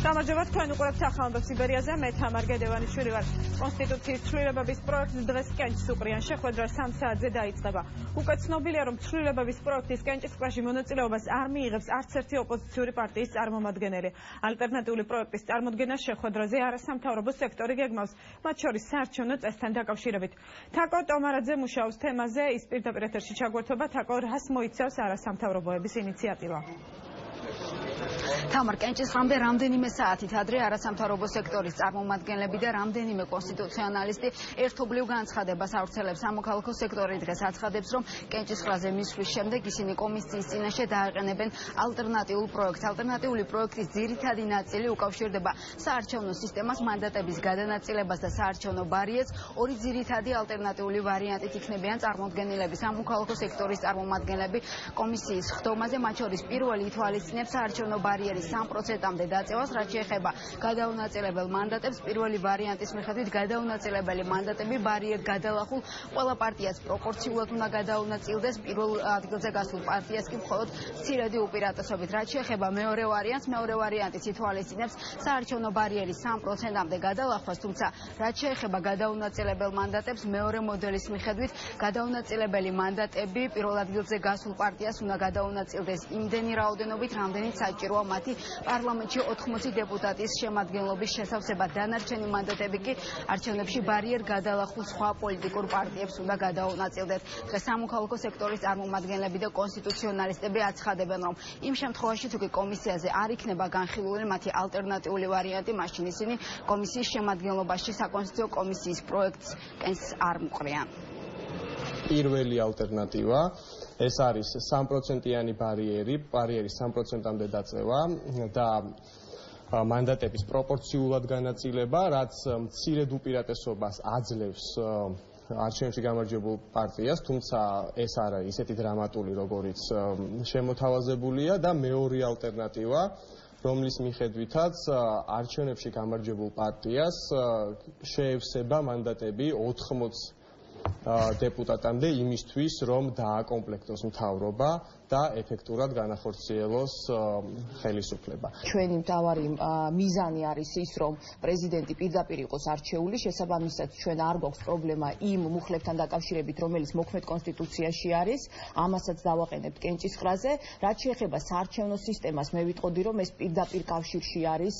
გამარჯობა, თქვენ უყურებთ ახალმბებს იბერიაზე, მე თამარ გედევანიშვილი ვარ. კონსტიტუციის ცვლილებების პროექტს დღეს კენჭის უყრიან შეხვედრა 3 საათზე დაიწყება. უკვე ცნობილია, რომ ცვლილებების პროექტის კენჭისყრაში მონაწილეობას არ მიიღებს არც ერთი ოპოზიციური პარტიის წარმომადგენელი. ალტერნატიული პროექტის წარმოდგენა შეხვედრაზე არასამთავრობო სექტორი გეგმავს, მათ შორის საარჩევნო წესთან დაკავშირებით. თაკო ტომარაძე მუშაობს თემაზე, ის პირდაპირ ეთერში ჩაგვერთვება. თაკო, რას მოიცავს არასამთავრობოების ინიციატივა? თამარ, კენჭისყრამდე რამდენიმე საათით ადრე არასამთავრობო სექტორის წარმომადგენლები და რამდენიმე კონსტიტუციონალისტი ერთობლივ განცხადებას ავრცელებს. სამოქალაქო სექტორი დღეს აცხადებს, რომ კენჭისყრაზე მისვლის შემდეგ ისინი კომისიის წინაშე დააყენებენ ალტერნატიულ პროექტს. ალტერნატიული პროექტის ძირითადი ნაწილი უკავშირდება საარჩევნო სისტემას, მანდატების გადანაწილებას და საარჩევნო ბარიერს. ორი ძირითადი ალტერნატიული ვარიანტით იქნებიან წარმოდგენილები. სამოქალაქო სექტორის წარმომადგენლები კომისიის ხდომაზე, მათ შორის პირველი ითვალისწინებს საარჩევნო ბარიერის 3%-მდე დაწევას, რაც შეეხება გადაუნაწილებელ მანდატებს. პირველი ვარიანტის მიხედვით გადაუნაწილებელი მანდატები ბარიერს გადალახულ ყველა პარტიას პროპორციულად უნდა გადაუნაწილდეს, პირველ ადგილზე გასულ პარტიას კი მხოლოდ მცირედი უპირატესობით. რაც შეეხება მეორე ვარიანტს, მეორე ვარიანტიც ითვალისწინებს საარჩევნო ბარიერის 3%-მდე გადალახვას, თუმცა რაც შეეხება გადაუნაწილებელ მანდატებს, მეორე მოდელის მიხედვით გადაუნაწილებელი მანდატები პირველ ადგილზე გასულ პარტიას უნდა გადაუნაწილდეს იმდენი რაოდენობით, რამდენიც საჭიროა მათი პარლამენტში 80 დეპუტატის შემადგენლობის შესავსებად. დანარჩენი მანდატები კი არჩევნებში ბარიერ გადალახულ სხვა პოლიტიკურ პარტიებს უნდა გადაუნაწილდეს. დღეს სამოქალაქო სექტორის წარმომადგენლები და კონსტიტუციონალისტები აცხადებენ, რომ იმ შემთხვევაში, თუ კი კომისიაზე არ იქნება განხილული მათი ალტერნატიული ვარიანტი, მაშინ ისინი კომისიის შემადგენლობაში საკონსტიტუციო კომისიის პროექტს კენს არ მყრიან. პირველი ალტერნატივა ეს არის 3%-იანი ბარიერის 3%-მდე დაწევა და მანდატების პროპორციულად განაწილება, რაც მცირედ უპირატესობას აძლევს არჩევნებში გამარჯვებულ პარტიას, თუმცა ეს არ არის ისეთი დრამატული, როგორიც შემოთავაზებულია და მეორე ალტერნატივა, რომლის მიხედვითაც არჩევნებში გამარჯვებულ პარტიას შეევსება მანდატები 80 დეპუტატამდე იმისთვის, რომ დააკომპლექტოს მთავრობა და ეფექტურად განახორციელოს ხელისუფლება. ჩვენი მთავარი მიზანი არის ის, რომ პრეზიდენტი პირდაპირ იყოს არჩეული, შესაბამისად ჩვენ არ გვაქვს პრობლემა იმ მუხლებთან დაკავშირებით, რომელიც მოქმედ კონსტიტუციაში არის, ამასაც დავაყენებთ კენჭისყრაზე. რაც შეეხება საარჩევნო სისტემას, მე ვიტყოდი, რომ ეს პირდაპირ კავშირში არის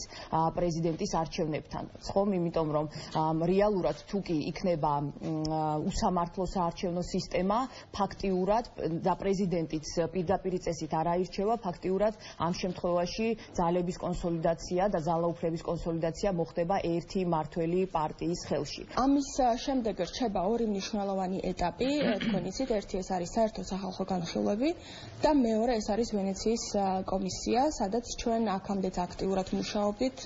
პრეზიდენტის არჩევნებთან. ხომ, იმიტომ რომ რეალურად თუ კი იქნება უსამართლო საარჩევნო სისტემა, ფაქტიურად და პრეზიდენტიც პირდაპირ წესით არ აირჩევა, ფაქტიურად ამ შემთხვევაში ძალების კონსოლიდაცია და ძალაუფლების კონსოლიდაცია მოხდება ერთი მმართველი პარტიის ხელში. ამის შემდეგ რჩება ორი მნიშვნელოვანი ეტაპი, თქვენ იცით, ერთი ეს არის საერთო სახალხო განხილვები და მეორე ეს არის ვენეციის კომისია, სადაც ჩვენ აქამდეც აქტიურად მუშაობდით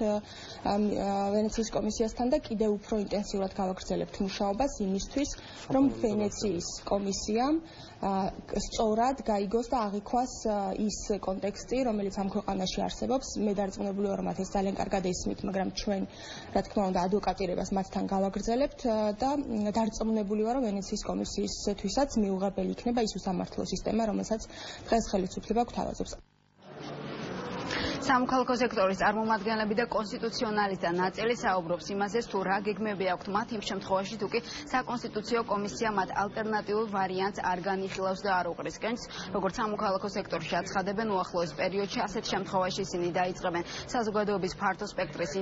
ვენეციის კომისიასთან და კიდევ უფრო ინტენსიურად გავაგრძელებთ მუშაობას იმისთვის, რომ ვენეციის კომისიამ სწორად გაიგოს და აღიქვას ის კონტექსტი, რომელიც ამ ქვეყანაში არსებობს. მე დარწმუნებული ვარ, რომ მათ ეს ძალიან კარგად ისმით, მაგრამ ჩვენ, რა თქმა უნდა, ადვოკატირებას მათთან გავაგრძელებთ და დარწმუნებული ვარ, რომ ვენეციის კომისიისთვისაც მიუღებელი იქნება ის უსამართლო სისტემა, რომელსაც დღეს ხელისუფლება გვთავაზობს. სამოქალაქო სექტორის წარმომადგენლები და კონსტიტუციონალისტთა ნაწილი საუბრობს იმაზე, თუ რა გეგმები აქვთ მათ იმ შემთხვევაში, თუ კი საკონსტიტუციო კომისია მათ ალტერნატიულ ვარიანტს არ განიხილავს და არ უყრის კენჭს. როგორც სამოქალაქო სექტორში აცხადებენ, უახლოეს პერიოდში ასეთ შემთხვევაში ისინი დაიწყებენ საზოგადოების ფართო სპექტრის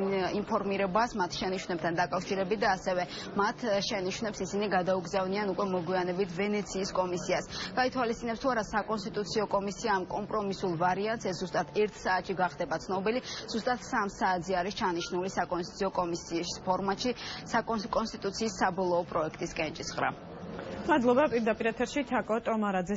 ინფორმირებას მათ შენიშვნებთან დაკავშირებით და ასევე მათ შენიშვნებს ისინი გადაუგზავნიან უკვე მოგვიანებით ვენეციის კომისიას. გაითვალისწინებს, თუ არა საკონსტიტუციო კომისია ამ კომპრომისულ ვარიანტს, ეს ზუსტად 1 საათში ხდება ცნობილი, ზუსტად 3 საათზე არის ჩანიშნული საკონსტიტუციო კომისიის ფორმატში საკონსტიტუციის საბოლოო პროექტის კენჭისყრა. მადლობა, პირდაპირ ეთერში თაკო ტომარაძე.